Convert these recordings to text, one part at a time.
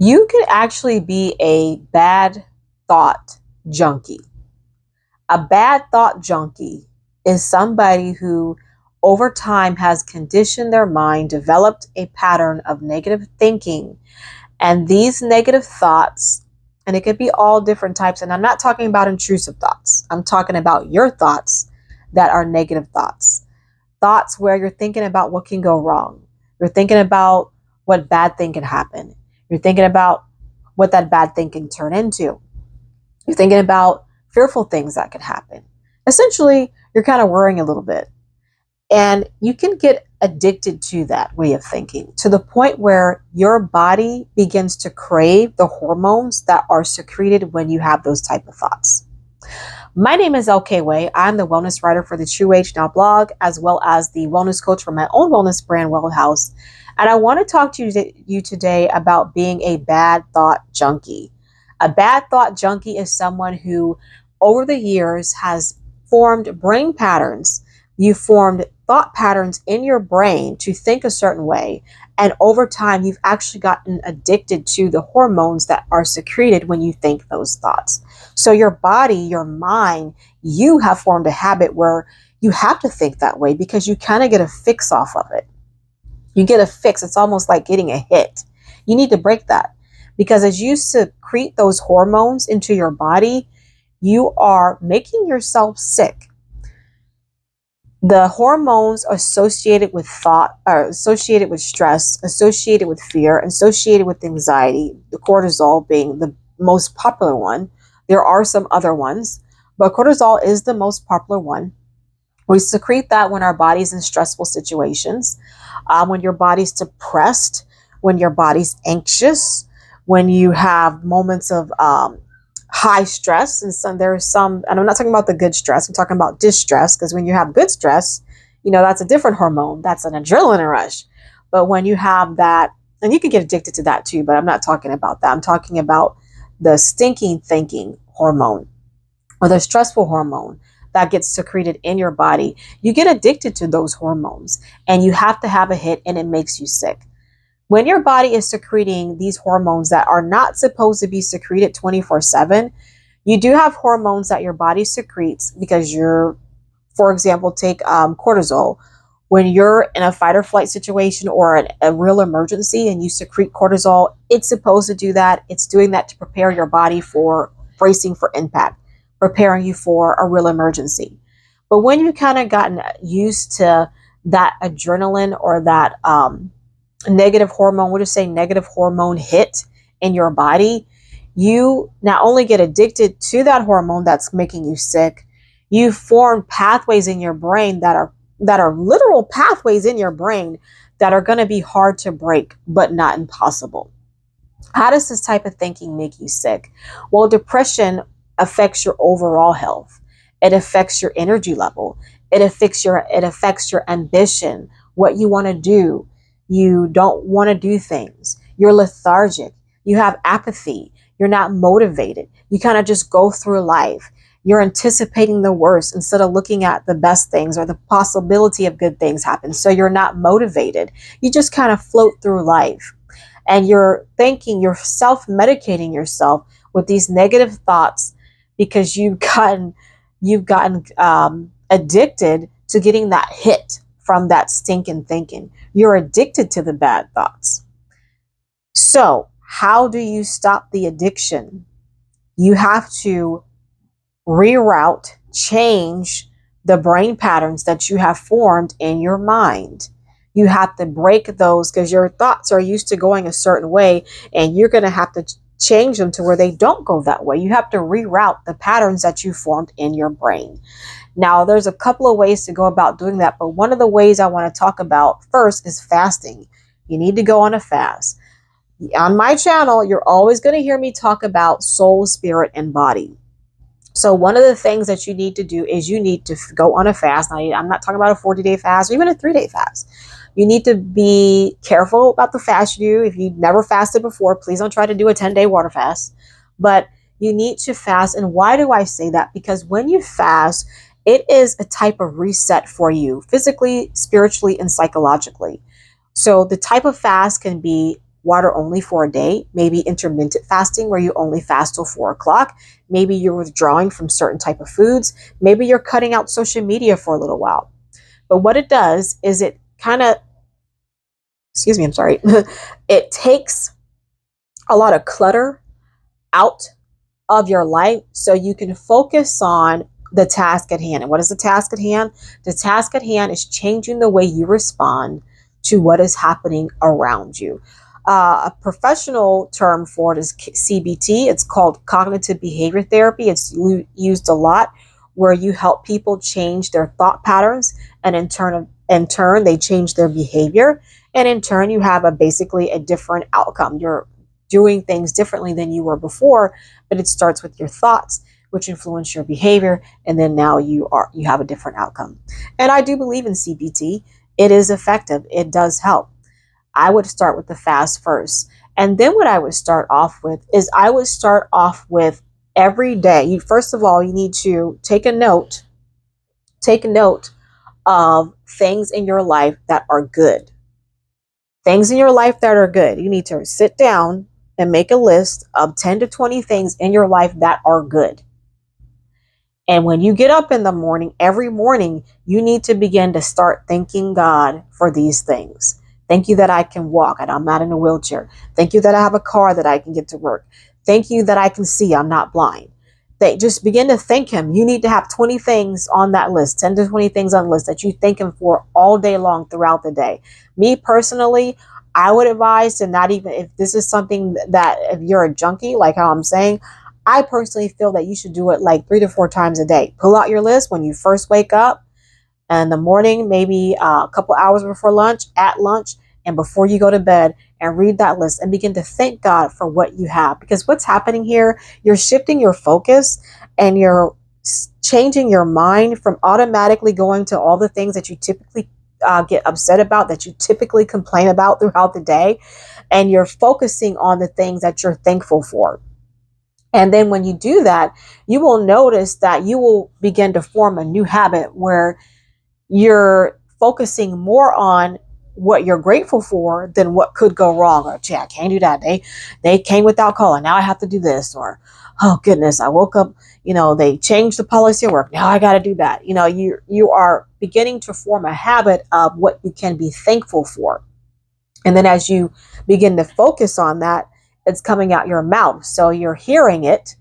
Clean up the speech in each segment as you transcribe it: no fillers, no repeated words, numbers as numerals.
You could actually be a bad thought junkie. A bad thought junkie is somebody who, over time, has conditioned their mind, developed a pattern of negative thinking. And these negative thoughts, and it could be all different types, and I'm not talking about intrusive thoughts, I'm talking about your thoughts that are negative thoughts. Thoughts where you're thinking about what can go wrong. You're thinking about what bad thing can happen. You're thinking about what that bad thing can turn into. You're thinking about fearful things that could happen. Essentially, you're kind of worrying a little bit. And you can get addicted to that way of thinking to the point where your body begins to crave the hormones that are secreted when you have those type of thoughts. My name is LK Way. I'm the wellness writer for the True Age Now blog, as well as the wellness coach for my own wellness brand, Wellhouse. And I want to talk to you today about being a bad thought junkie. A bad thought junkie is someone who, over the years, has formed brain patterns. You formed thought patterns in your brain to think a certain way. And over time, you've actually gotten addicted to the hormones that are secreted when you think those thoughts. So your body, your mind, you have formed a habit where you have to think that way because you kind of get a fix off of it. You get a fix. It's almost like getting a hit. You need to break that because as you secrete those hormones into your body, you are making yourself sick. The hormones associated with thought are associated with stress, associated with fear, associated with anxiety, the cortisol being the most popular one. There are some other ones, but cortisol is the most popular one. We secrete that when our body's in stressful situations, when your body's depressed, when your body's anxious, when you have moments of high stress. And there's some, and I'm not talking about the good stress, I'm talking about distress, because when you have good stress, that's a different hormone. That's an adrenaline rush. But when you have that, and you can get addicted to that too, but I'm not talking about that. I'm talking about the stinking thinking hormone or the stressful hormone that gets secreted in your body. You get addicted to those hormones and you have to have a hit and it makes you sick. When your body is secreting these hormones that are not supposed to be secreted 24/7, you do have hormones that your body secretes because for example, take cortisol. When you're in a fight or flight situation or a real emergency and you secrete cortisol, it's supposed to do that. It's doing that to prepare your body for bracing for impact, preparing you for a real emergency. But when you've kind of gotten used to that adrenaline or that negative hormone, we'll just say negative hormone hit in your body, you not only get addicted to that hormone that's making you sick, you form pathways in your brain that are literal pathways in your brain that are going to be hard to break, but not impossible. How does this type of thinking make you sick? Well, depression affects your overall health. It affects your energy level. It affects your ambition, what you want to do. You don't want to do things. You're lethargic. You have apathy. You're not motivated. You kind of just go through life. You're anticipating the worst instead of looking at the best things or the possibility of good things happen. So you're not motivated. You just kind of float through life. And you're self-medicating yourself with these negative thoughts because you've gotten addicted to getting that hit from that stinking thinking. You're addicted to the bad thoughts. So how do you stop the addiction? You have to reroute, change the brain patterns that you have formed in your mind. You have to break those because your thoughts are used to going a certain way and you're going to have to change them to where they don't go that way. You have to reroute the patterns that you formed in your brain. Now, there's a couple of ways to go about doing that, but one of the ways I want to talk about first is fasting. You need to go on a fast. On my channel, you're always going to hear me talk about soul, spirit, and body. So one of the things that you need to do is you need to go on a fast. Now, I'm not talking about a 40-day fast or even a 3-day fast. You need to be careful about the fast you do. If you've never fasted before, please don't try to do a 10-day water fast. But you need to fast. And why do I say that? Because when you fast, it is a type of reset for you, physically, spiritually, and psychologically. So the type of fast can be water only for a day, maybe intermittent fasting where you only fast till 4 o'clock. Maybe you're withdrawing from certain type of foods. Maybe you're cutting out social media for a little while. But what it does is it kind of, excuse me, I'm sorry, it takes a lot of clutter out of your life so you can focus on the task at hand. And what is the task at hand? The task at hand is changing the way you respond to what is happening around you. A professional term for it is CBT. It's called cognitive behavior therapy. It's used a lot where you help people change their thought patterns, and in turn they change their behavior, and in turn you have basically a different outcome. You're doing things differently than you were before, but it starts with your thoughts, which influence your behavior, and then now you have a different outcome. And I do believe in CBT. It is effective. It does help. I would start with the fast first. And then what I would start off with is I would start off with every day. First of all, you need to take a note of things in your life that are good. Things in your life that are good. You need to sit down and make a list of 10 to 20 things in your life that are good. And when you get up in the morning, every morning, you need to begin to start thanking God for these things. Thank you that I can walk and I'm not in a wheelchair. Thank you that I have a car that I can get to work. Thank you that I can see, I'm not blind. Just begin to thank him. You need to have 20 things on that list, 10 to 20 things on the list that you thank him for all day long throughout the day. Me personally, I would advise to not even, if this is something that if you're a junkie, like how I'm saying, I personally feel that you should do it like 3 to 4 times a day. Pull out your list when you first wake up in the morning, maybe a couple hours before lunch, at lunch, and before you go to bed, and read that list and begin to thank God for what you have. Because what's happening here, you're shifting your focus and you're changing your mind from automatically going to all the things that you typically get upset about, that you typically complain about throughout the day. And you're focusing on the things that you're thankful for. And then when you do that, you will notice that you will begin to form a new habit where you're focusing more on what you're grateful for than what could go wrong. Or, gee, I can't do that. They came without calling. Now I have to do this. Or, oh goodness, I woke up, they changed the policy at work. Now I got to do that. You are beginning to form a habit of what you can be thankful for. And then as you begin to focus on that, it's coming out your mouth. So you're hearing it.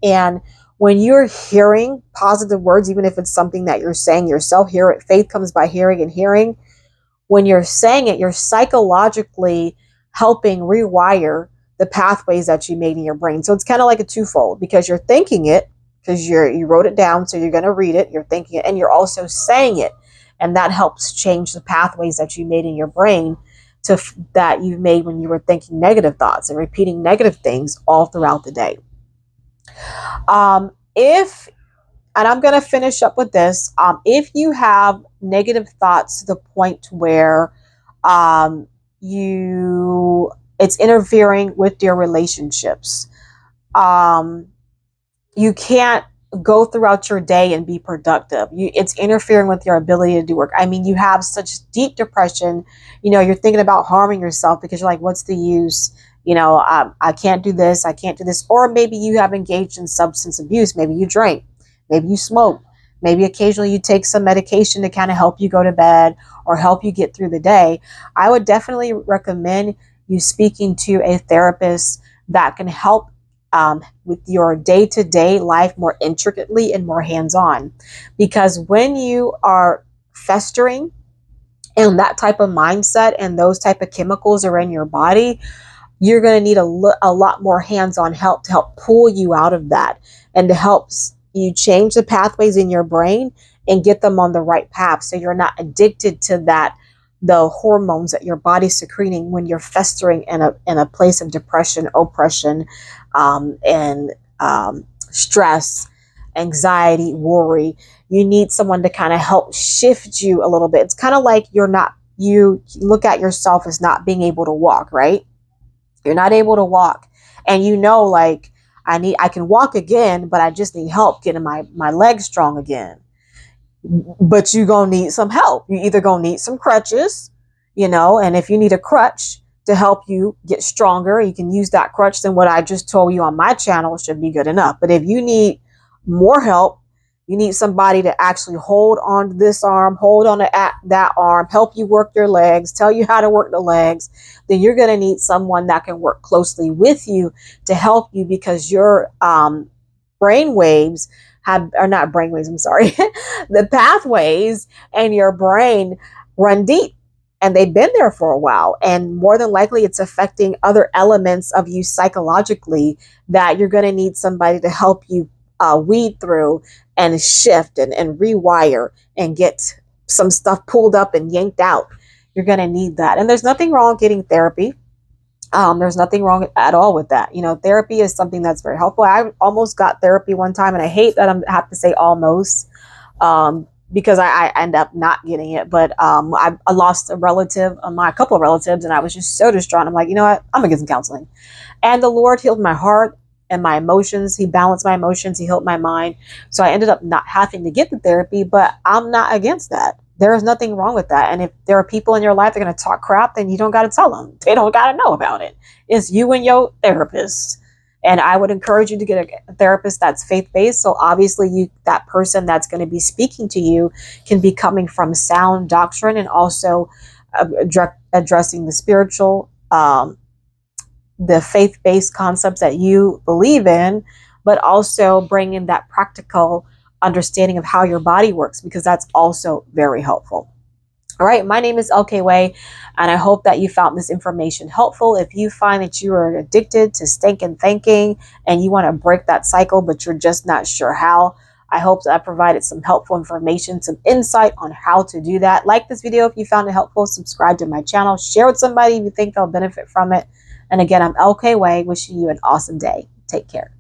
And when you're hearing positive words, even if it's something that you're saying yourself, hear it. Faith comes by hearing and hearing. When you're saying it, you're psychologically helping rewire the pathways that you made in your brain. So it's kind of like a twofold, because you're thinking it, because you wrote it down, so you're going to read it, you're thinking it, and you're also saying it. And that helps change the pathways that you made in your brain that you made when you were thinking negative thoughts and repeating negative things all throughout the day. And I'm going to finish up with this. If you have negative thoughts to the point where it's interfering with your relationships, you can't go throughout your day and be productive. It's interfering with your ability to do work. I mean, you have such deep depression, you're thinking about harming yourself because you're like, what's the use? I can't do this. I can't do this. Or maybe you have engaged in substance abuse. Maybe you drink. Maybe you smoke. Maybe occasionally you take some medication to kind of help you go to bed or help you get through the day. I would definitely recommend you speaking to a therapist that can help with your day-to-day life more intricately and more hands-on. Because when you are festering in that type of mindset and those type of chemicals are in your body, you're going to need a lot more hands-on help to help pull you out of that and to help you change the pathways in your brain and get them on the right path, so you're not addicted to the hormones that your body's secreting when you're festering in a place of depression, oppression, and stress, anxiety, worry. You need someone to kind of help shift you a little bit. It's kind of like you look at yourself as not being able to walk, right? You're not able to walk, and like, I can walk again, but I just need help getting my legs strong again. But you're going to need some help. You either going to need some crutches, and if you need a crutch to help you get stronger. You can use that crutch, then what I just told you on my channel should be good enough. But if you need more help, you need somebody to actually hold on to this arm, hold on to that arm, help you work your legs, tell you how to work the legs, then you're going to need someone that can work closely with you to help you, because your brain waves are not brain waves, I'm sorry, the pathways in your brain run deep. And they've been there for a while. And more than likely, it's affecting other elements of you psychologically that you're going to need somebody to help you weed through and shift and rewire and get some stuff pulled up and yanked out. You're going to need that. And there's nothing wrong getting therapy. There's nothing wrong at all with that. You know, therapy is something that's very helpful. I almost got therapy one time, and I hate that I have to say almost. Because I end up not getting it. But I lost a relative, a couple of relatives, and I was just so distraught. I'm like, you know what? I'm gonna get some counseling. And the Lord healed my heart and my emotions. He balanced my emotions. He healed my mind. So I ended up not having to get the therapy, but I'm not against that. There is nothing wrong with that. And if there are people in your life that are going to talk crap, then you don't got to tell them. They don't got to know about it. It's you and your therapist. And I would encourage you to get a therapist that's faith-based. So obviously that person that's going to be speaking to you can be coming from sound doctrine, and also addressing the spiritual, the faith-based concepts that you believe in, but also bringing that practical understanding of how your body works, because that's also very helpful. All right, my name is LK Way, and I hope that you found this information helpful. If you find that you are addicted to stinking thinking and you want to break that cycle, but you're just not sure how, I hope that I provided some helpful information, some insight on how to do that. Like this video if you found it helpful, subscribe to my channel, share with somebody if you think they'll benefit from it. And again, I'm LK Way, wishing you an awesome day. Take care.